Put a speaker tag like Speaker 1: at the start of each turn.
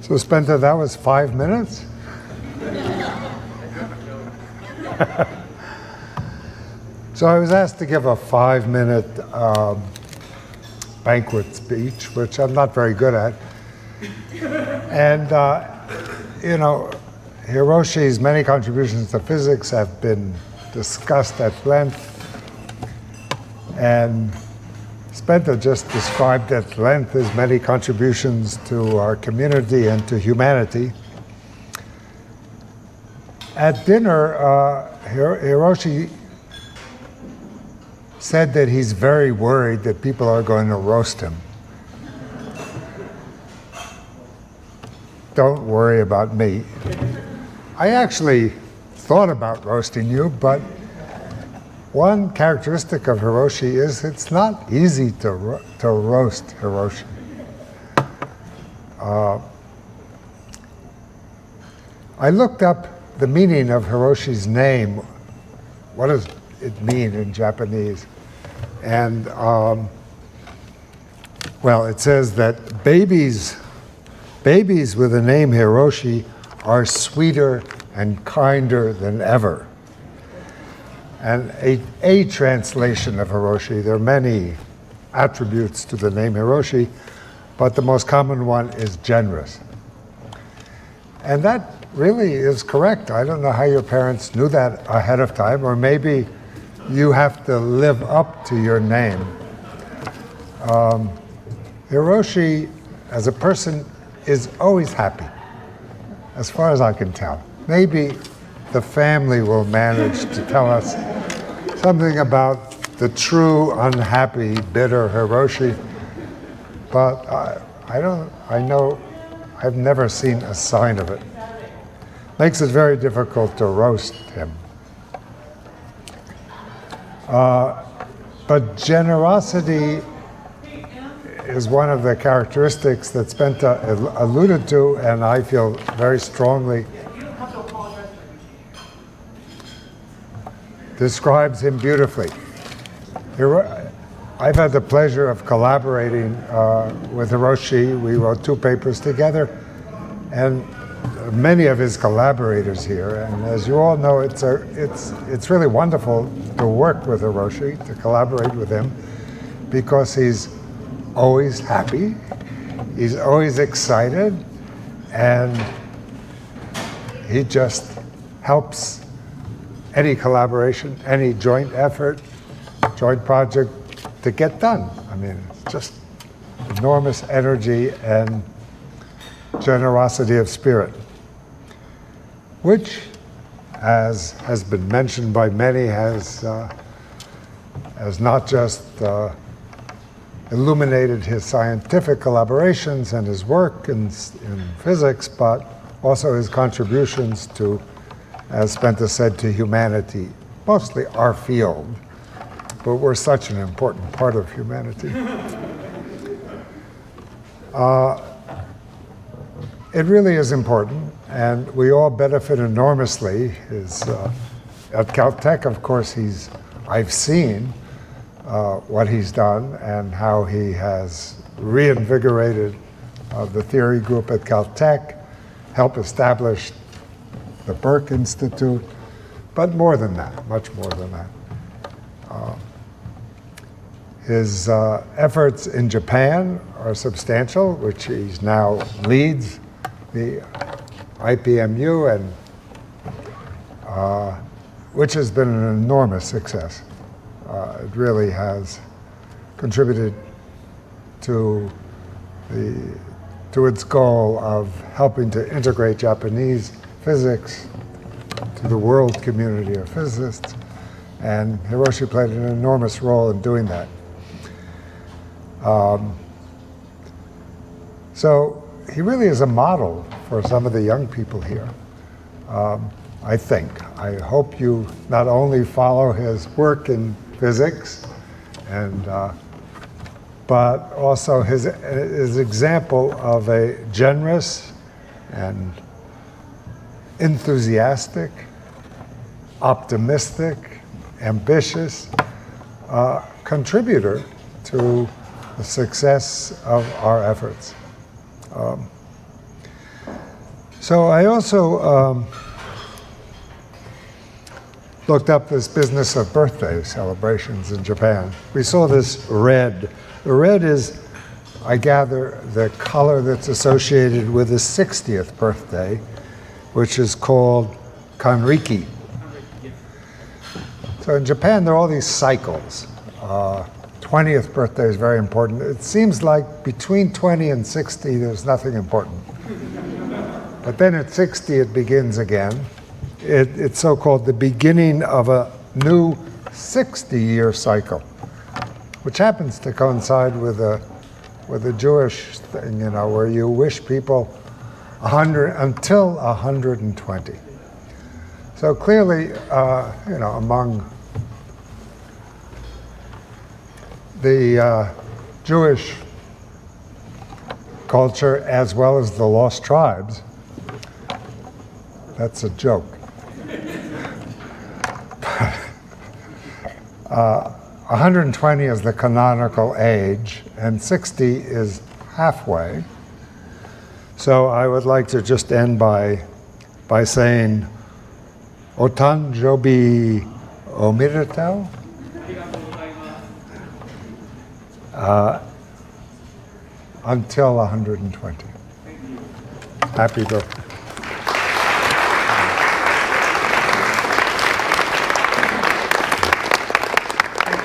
Speaker 1: So Spenta, that was 5 minutes? So I was asked to give a 5-minute banquet speech, which I'm not very good at. And, you know, Hiroshi's many contributions to physics have been discussed at length. And Spenta just described at length his many contributions to our community and to humanity. At dinner, Hiroshi said that he's very worried that people are going to roast him. Don't worry about me. I actually thought about roasting you, but one characteristic of Hiroshi is it's not easy to roast Hiroshi. I looked up the meaning of Hiroshi's name. What does it mean in Japanese? And, well, it says that babies with the name Hiroshi are sweeter and kinder than ever. And a translation of Hiroshi, there are many attributes to the name Hiroshi, but the most common one is generous. And that really is correct. I don't know how your parents knew that ahead of time, or maybe you have to live up to your name. Hiroshi, as a person, is always happy, as far as I can tell. Maybe the family will manage to tell us something about the true unhappy, bitter Hiroshi, but I've never seen a sign of it. Makes it very difficult to roast him. But generosity is one of the characteristics that Spenta alluded to, and I feel very strongly describes him beautifully. I've had the pleasure of collaborating with Hiroshi. We wrote 2 papers together, and many of his collaborators here. And as you all know, it's really wonderful to work with Hiroshi, to collaborate with him, because he's always happy, he's always excited, and he just helps any collaboration, any joint effort, joint project to get done. I mean, it's just enormous energy and generosity of spirit, which, as has been mentioned by many, has not just illuminated his scientific collaborations and his work in physics, but also his contributions to, as Spenta said, to humanity, mostly our field, but we're such an important part of humanity. It really is important, and we all benefit enormously. At Caltech, of course, I've seen what he's done and how he has reinvigorated the theory group at Caltech, helped establish the Burke Institute, but more than that, much more than that. His efforts in Japan are substantial, which he now leads the IPMU, and which has been an enormous success. It really has contributed to its goal of helping to integrate Japanese physics to the world community of physicists, and Hiroshi played an enormous role in doing that. So he really is a model for some of the young people here. I think. I hope you not only follow his work in physics, but also his example of a generous and enthusiastic, optimistic, ambitious contributor to the success of our efforts. So I also looked up this business of birthday celebrations in Japan. We saw this red. The red is, I gather, the color that's associated with the 60th birthday, which is called Kanriki. So in Japan, there are all these cycles. 20th birthday is very important. It seems like between 20 and 60, there's nothing important. But then at 60, it begins again. It's so-called the beginning of a new 60-year cycle, which happens to coincide with a Jewish thing, you know, where you wish people 100 until 120. So clearly, you know, among the Jewish culture as well as the lost tribes, that's a joke. 120 is the canonical age, and 60 is halfway. So I would like to just end by saying, Otanjobi omedetou. Until 120. Happy birthday.